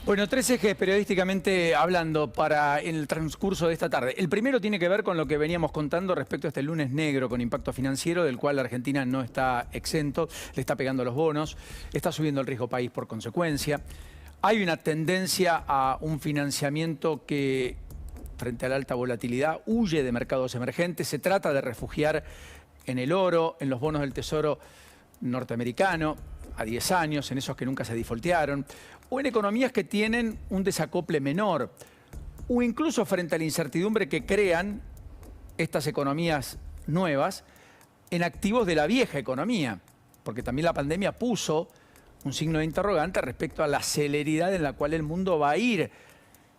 Bueno, tres ejes periodísticamente hablando para el transcurso de esta tarde. El primero tiene que ver con lo que veníamos contando respecto a este lunes negro con impacto financiero, del cual la Argentina no está exento, le está pegando los bonos, está subiendo el riesgo país por consecuencia. Hay una tendencia a un financiamiento que, frente a la alta volatilidad, huye de mercados emergentes. Se trata de refugiar en el oro, en los bonos del Tesoro norteamericano, a 10 años, en esos que nunca se defaultearon, o en economías que tienen un desacople menor, o incluso frente a la incertidumbre que crean estas economías nuevas en activos de la vieja economía, porque también la pandemia puso un signo de interrogante respecto a la celeridad en la cual el mundo va a ir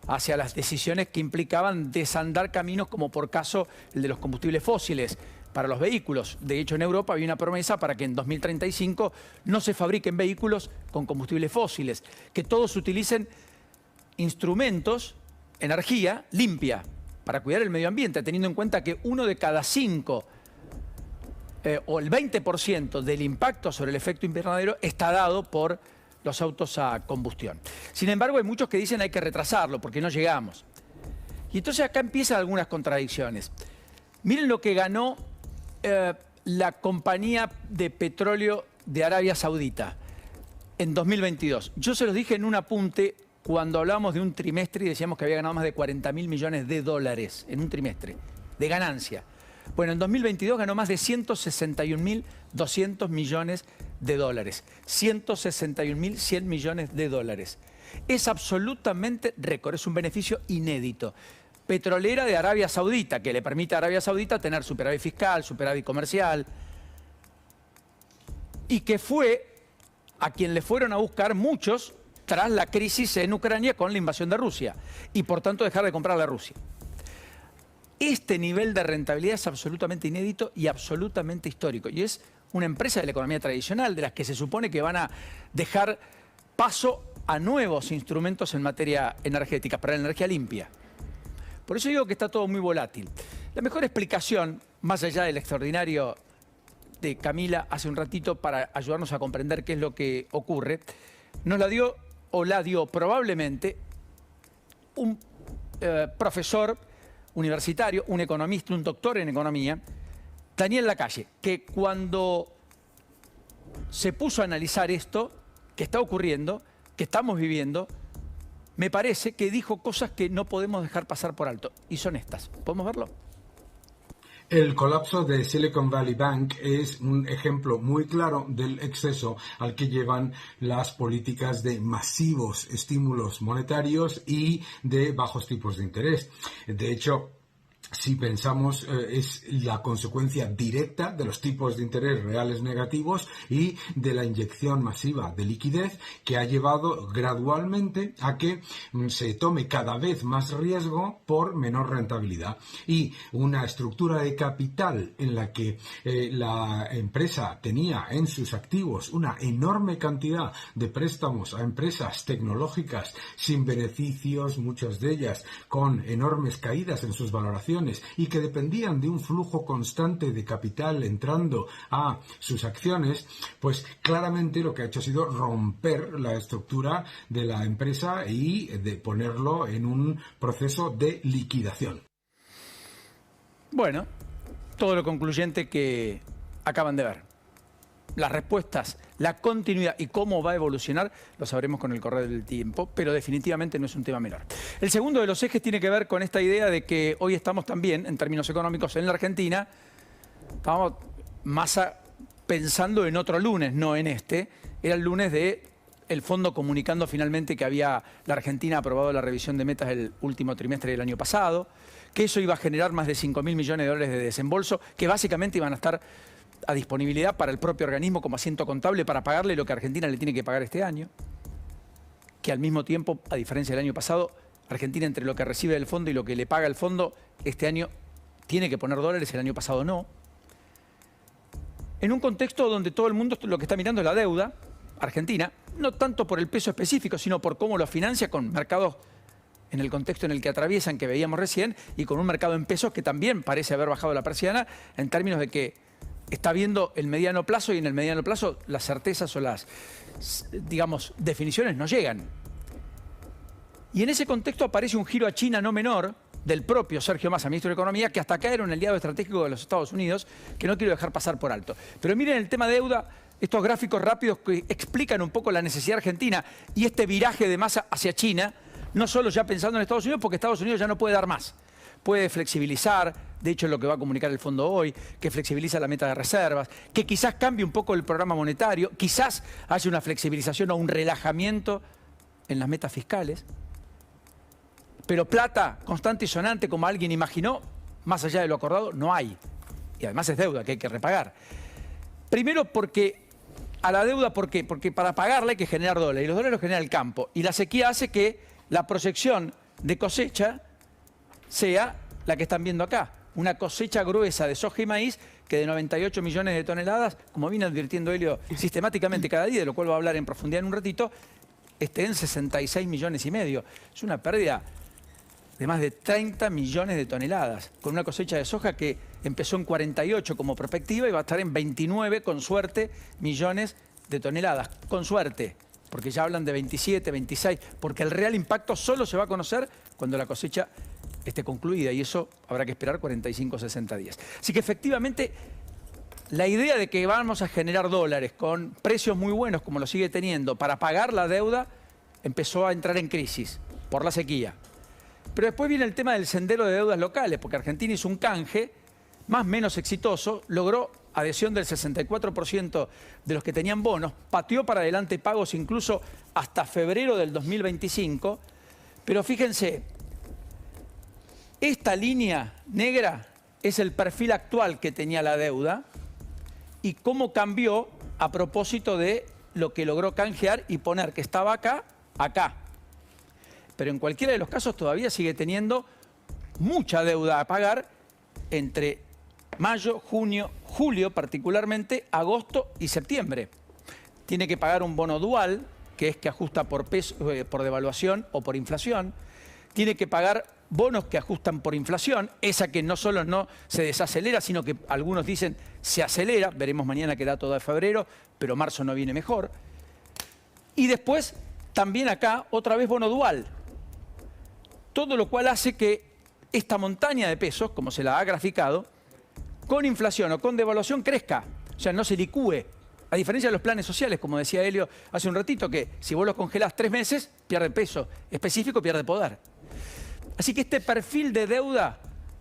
hacia las decisiones que implicaban desandar caminos como por caso el de los combustibles fósiles para los vehículos. De hecho, en Europa había una promesa para que en 2035 no se fabriquen vehículos con combustibles fósiles, que todos utilicen instrumentos, energía limpia, para cuidar el medio ambiente, teniendo en cuenta que uno de cada 5 o el 20% del impacto sobre el efecto invernadero está dado por los autos a combustión. Sin embargo, hay muchos que dicen hay que retrasarlo porque no llegamos. Y entonces acá empiezan algunas contradicciones. Miren lo que ganó la compañía de petróleo de Arabia Saudita en 2022. Yo se los dije en un apunte cuando hablábamos de un trimestre y decíamos que había ganado más de 40.000 millones de dólares en un trimestre de ganancia. Bueno, en 2022 ganó más de 161.200 millones de dólares. 161.100 millones de dólares. Es absolutamente récord, es un beneficio inédito. Petrolera de Arabia Saudita, que le permite a Arabia Saudita tener superávit fiscal, superávit comercial, y que fue a quien le fueron a buscar muchos tras la crisis en Ucrania con la invasión de Rusia, y por tanto dejar de comprarle a Rusia. Este nivel de rentabilidad es absolutamente inédito y absolutamente histórico, y es una empresa de la economía tradicional, de las que se supone que van a dejar paso a nuevos instrumentos en materia energética, para la energía limpia. Por eso digo que está todo muy volátil. La mejor explicación, más allá del extraordinario de Camila hace un ratito para ayudarnos a comprender qué es lo que ocurre, nos la dio, o la dio probablemente, un profesor universitario, un economista, un doctor en economía, Daniel Lacalle, que cuando se puso a analizar esto que está ocurriendo, que estamos viviendo, me parece que dijo cosas que no podemos dejar pasar por alto. Y son estas. ¿Podemos verlo? El colapso de Silicon Valley Bank es un ejemplo muy claro del exceso al que llevan las políticas de masivos estímulos monetarios y de bajos tipos de interés. De hecho, si pensamos, es la consecuencia directa de los tipos de interés reales negativos y de la inyección masiva de liquidez que ha llevado gradualmente a que se tome cada vez más riesgo por menor rentabilidad. Y una estructura de capital en la que la empresa tenía en sus activos una enorme cantidad de préstamos a empresas tecnológicas sin beneficios, muchas de ellas con enormes caídas en sus valoraciones, y que dependían de un flujo constante de capital entrando a sus acciones, pues claramente lo que ha hecho ha sido romper la estructura de la empresa y de ponerlo en un proceso de liquidación. Bueno, todo lo concluyente que acaban de ver. Las respuestas, la continuidad y cómo va a evolucionar lo sabremos con el correr del tiempo, pero definitivamente no es un tema menor. El segundo de los ejes tiene que ver con esta idea de que hoy estamos también, en términos económicos, en la Argentina, estamos pensando en otro lunes, no en este. Era el lunes de el Fondo comunicando finalmente que la Argentina aprobado la revisión de metas del último trimestre del año pasado, que eso iba a generar más de 5.000 millones de dólares de desembolso, que básicamente iban a estar a disponibilidad para el propio organismo como asiento contable para pagarle lo que Argentina le tiene que pagar este año, que al mismo tiempo, a diferencia del año pasado, Argentina entre lo que recibe del fondo y lo que le paga el fondo, este año tiene que poner dólares, el año pasado no. En un contexto donde todo el mundo lo que está mirando es la deuda argentina, no tanto por el peso específico, sino por cómo lo financia con mercados en el contexto en el que atraviesan, que veíamos recién, y con un mercado en pesos que también parece haber bajado la persiana en términos de que está viendo el mediano plazo, y en el mediano plazo las certezas o las, digamos, definiciones no llegan. Y en ese contexto aparece un giro a China no menor del propio Sergio Massa, ministro de Economía, que hasta acá era un aliado estratégico de los Estados Unidos, que no quiero dejar pasar por alto. Pero miren el tema deuda, estos gráficos rápidos que explican un poco la necesidad argentina y este viraje de Massa hacia China, no solo ya pensando en Estados Unidos, porque Estados Unidos ya no puede dar más. Puede flexibilizar, de hecho es lo que va a comunicar el fondo hoy, que flexibiliza la meta de reservas, que quizás cambie un poco el programa monetario, quizás haya una flexibilización o un relajamiento en las metas fiscales. Pero plata constante y sonante, como alguien imaginó, más allá de lo acordado, no hay. Y además es deuda que hay que repagar. Primero porque a la deuda, ¿por qué? Porque para pagarla hay que generar dólares, y los dólares los genera el campo. Y la sequía hace que la proyección de cosecha sea la que están viendo acá. Una cosecha gruesa de soja y maíz que de 98 millones de toneladas, como viene advirtiendo Helio sistemáticamente cada día, de lo cual va a hablar en profundidad en un ratito, esté en 66 millones y medio. Es una pérdida de más de 30 millones de toneladas, con una cosecha de soja que empezó en 48 como perspectiva y va a estar en 29, con suerte, millones de toneladas. Con suerte, porque ya hablan de 27, 26, porque el real impacto solo se va a conocer cuando la cosecha esté concluida, y eso habrá que esperar 45 o 60 días. Así que efectivamente, la idea de que vamos a generar dólares con precios muy buenos, como lo sigue teniendo, para pagar la deuda, empezó a entrar en crisis por la sequía. Pero después viene el tema del sendero de deudas locales, porque Argentina hizo un canje más o menos exitoso, logró adhesión del 64% de los que tenían bonos, pateó para adelante pagos incluso hasta febrero del 2025, pero fíjense, esta línea negra es el perfil actual que tenía la deuda y cómo cambió a propósito de lo que logró canjear y poner, que estaba acá, acá. Pero en cualquiera de los casos todavía sigue teniendo mucha deuda a pagar entre mayo, junio, julio particularmente, agosto y septiembre. Tiene que pagar un bono dual, que es que ajusta por devaluación o por inflación. Tiene que pagar bonos que ajustan por inflación, esa que no solo no se desacelera, sino que algunos dicen se acelera. Veremos mañana qué dato da de febrero, pero marzo no viene mejor. Y después, también acá, otra vez bono dual. Todo lo cual hace que esta montaña de pesos, como se la ha graficado, con inflación o con devaluación crezca, o sea, no se licúe. A diferencia de los planes sociales, como decía Helio hace un ratito, que si vos los congelás 3 meses, pierde peso específico, pierde poder. Así que este perfil de deuda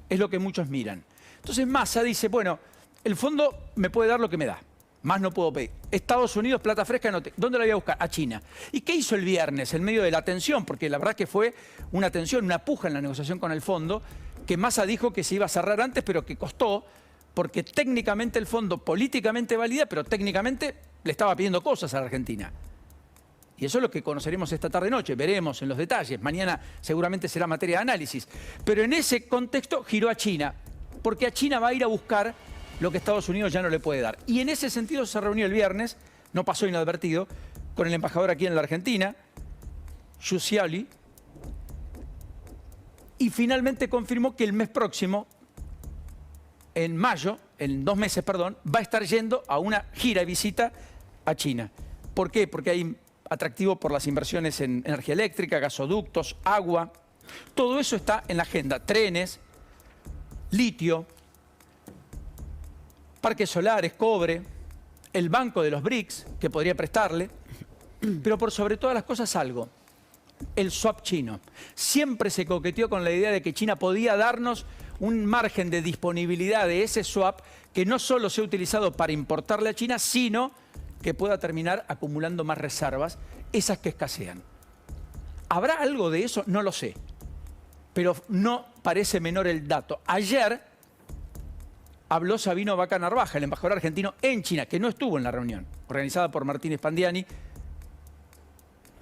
es lo que muchos miran. Entonces Massa dice, bueno, el fondo me puede dar lo que me da, más no puedo pedir. Estados Unidos, plata fresca, ¿dónde la voy a buscar? A China. ¿Y qué hizo el viernes en medio de la tensión? Porque la verdad que fue una tensión, una puja en la negociación con el fondo, que Massa dijo que se iba a cerrar antes, pero que costó, porque técnicamente el fondo políticamente valida, pero técnicamente le estaba pidiendo cosas a la Argentina. Y eso es lo que conoceremos esta tarde-noche, veremos en los detalles. Mañana seguramente será materia de análisis. Pero en ese contexto giró a China, porque a China va a ir a buscar lo que Estados Unidos ya no le puede dar. Y en ese sentido se reunió el viernes, no pasó inadvertido, con el embajador aquí en la Argentina, Xu Xiaoli, y finalmente confirmó que el mes próximo, en mayo, en 2 meses, perdón, va a estar yendo a una gira y visita a China. ¿Por qué? Porque hay atractivo por las inversiones en energía eléctrica, gasoductos, agua. Todo eso está en la agenda. Trenes, litio, parques solares, cobre, el banco de los BRICS, que podría prestarle, pero por sobre todas las cosas algo, el swap chino. Siempre se coqueteó con la idea de que China podía darnos un margen de disponibilidad de ese swap que no solo sea utilizado para importarle a China, sino que pueda terminar acumulando más reservas, esas que escasean. ¿Habrá algo de eso? No lo sé, pero no parece menor el dato. Ayer habló Sabino Vaca Narvaja, el embajador argentino en China, que no estuvo en la reunión, organizada por Martín Spandiani,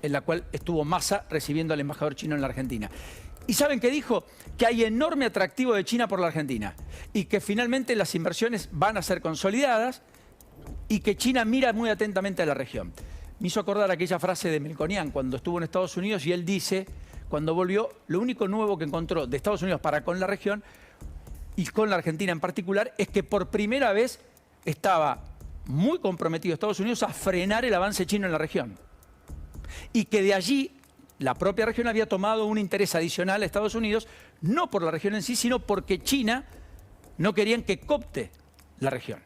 en la cual estuvo Massa recibiendo al embajador chino en la Argentina. ¿Y saben qué dijo? Que hay enorme atractivo de China por la Argentina y que finalmente las inversiones van a ser consolidadas y que China mira muy atentamente a la región. Me hizo acordar aquella frase de Melconian cuando estuvo en Estados Unidos y él dice, cuando volvió, lo único nuevo que encontró de Estados Unidos para con la región y con la Argentina en particular es que por primera vez estaba muy comprometido Estados Unidos a frenar el avance chino en la región. Y que de allí la propia región había tomado un interés adicional a Estados Unidos, no por la región en sí, sino porque China no querían que coopte la región.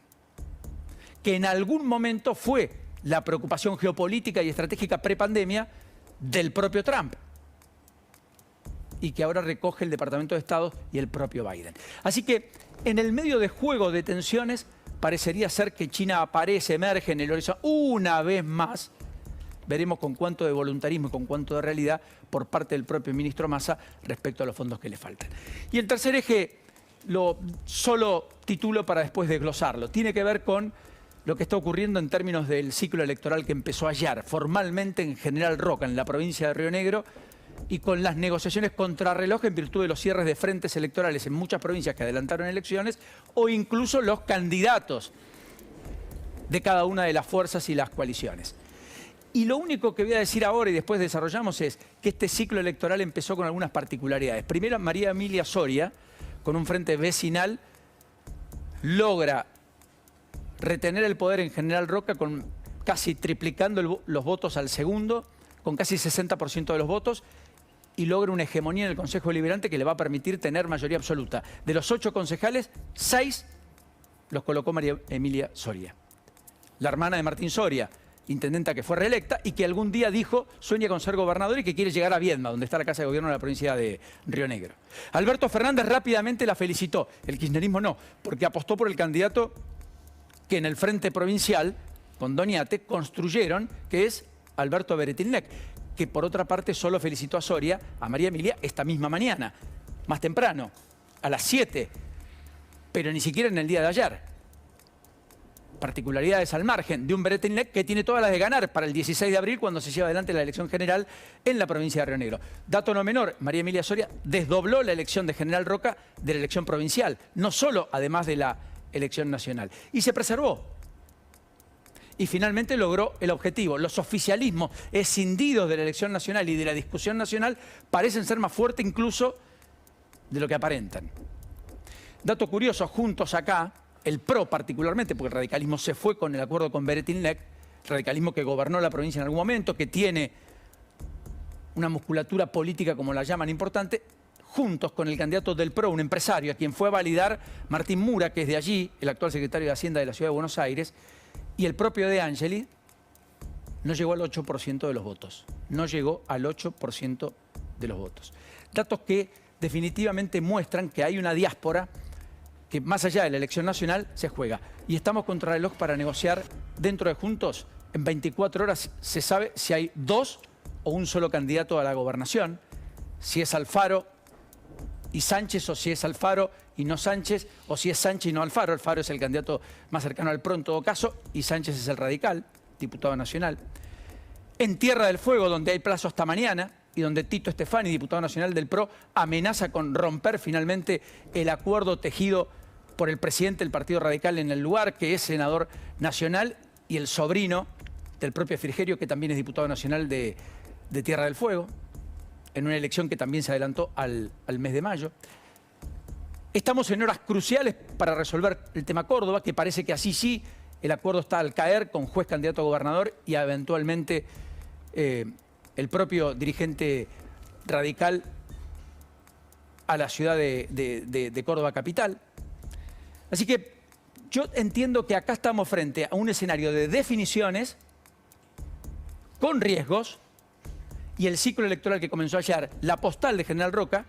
Que en algún momento fue la preocupación geopolítica y estratégica prepandemia del propio Trump. Y que ahora recoge el Departamento de Estado y el propio Biden. Así que en el medio de juego de tensiones parecería ser que China aparece, emerge en el horizonte una vez más. Veremos con cuánto de voluntarismo y con cuánto de realidad por parte del propio ministro Massa respecto a los fondos que le faltan. Y el tercer eje, lo solo titulo para después desglosarlo, tiene que ver con lo que está ocurriendo en términos del ciclo electoral que empezó ayer, formalmente en General Roca, en la provincia de Río Negro, y con las negociaciones contrarreloj en virtud de los cierres de frentes electorales en muchas provincias que adelantaron elecciones, o incluso los candidatos de cada una de las fuerzas y las coaliciones. Y lo único que voy a decir ahora y después desarrollamos es que este ciclo electoral empezó con algunas particularidades. Primero, María Emilia Soria, con un frente vecinal, logra retener el poder en General Roca con casi triplicando los votos al segundo, con casi 60% de los votos, y logra una hegemonía en el Consejo Deliberante que le va a permitir tener mayoría absoluta. De los 8 concejales, 6 los colocó María Emilia Soria. La hermana de Martín Soria, intendenta que fue reelecta y que algún día dijo sueña con ser gobernador y que quiere llegar a Viedma, donde está la Casa de Gobierno de la provincia de Río Negro. Alberto Fernández rápidamente la felicitó, el kirchnerismo no, porque apostó por el candidato que en el frente provincial, con Doñate, construyeron, que es Alberto Beretilnec, que por otra parte solo felicitó a Soria, a María Emilia, esta misma mañana, más temprano, a las 7, pero ni siquiera en el día de ayer. Particularidades al margen de un Beretilnec que tiene todas las de ganar para el 16 de abril cuando se lleva adelante la elección general en la provincia de Río Negro. Dato no menor, María Emilia Soria desdobló la elección de General Roca de la elección provincial, no solo además de la elección nacional. Y se preservó. Y finalmente logró el objetivo. Los oficialismos escindidos de la elección nacional y de la discusión nacional parecen ser más fuertes incluso de lo que aparentan. Dato curioso, juntos acá, el PRO particularmente, porque el radicalismo se fue con el acuerdo con Beretilnec, radicalismo que gobernó la provincia en algún momento, que tiene una musculatura política, como la llaman, importante, juntos con el candidato del PRO, un empresario, a quien fue a validar Martín Mura, que es de allí, el actual secretario de Hacienda de la Ciudad de Buenos Aires, y el propio De Angeli, no llegó al 8% de los votos. No llegó al 8% de los votos. Datos que definitivamente muestran que hay una diáspora que más allá de la elección nacional se juega. Y estamos contra el reloj para negociar dentro de Juntos. En 24 horas se sabe si hay 2 o un solo candidato a la gobernación, si es Alfaro y Sánchez o si es Alfaro y no Sánchez, o si es Sánchez y no Alfaro. Alfaro es el candidato más cercano al PRO en todo caso y Sánchez es el radical, diputado nacional. En Tierra del Fuego, donde hay plazo hasta mañana y donde Tito Stefani, diputado nacional del PRO, amenaza con romper finalmente el acuerdo tejido por el presidente del Partido Radical en el lugar, que es senador nacional, y el sobrino del propio Frigerio, que también es diputado nacional de Tierra del Fuego, en una elección que también se adelantó al mes de mayo. Estamos en horas cruciales para resolver el tema Córdoba, que parece que así sí, el acuerdo está al caer con juez candidato a gobernador y eventualmente el propio dirigente radical a la ciudad de Córdoba capital. Así que yo entiendo que acá estamos frente a un escenario de definiciones con riesgos y el ciclo electoral que comenzó ayer, la postal de General Roca,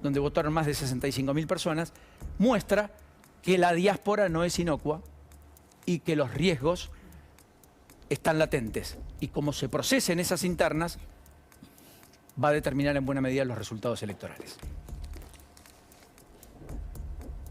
donde votaron más de 65.000 personas, muestra que la diáspora no es inocua y que los riesgos están latentes. Y como se procesen esas internas, va a determinar en buena medida los resultados electorales.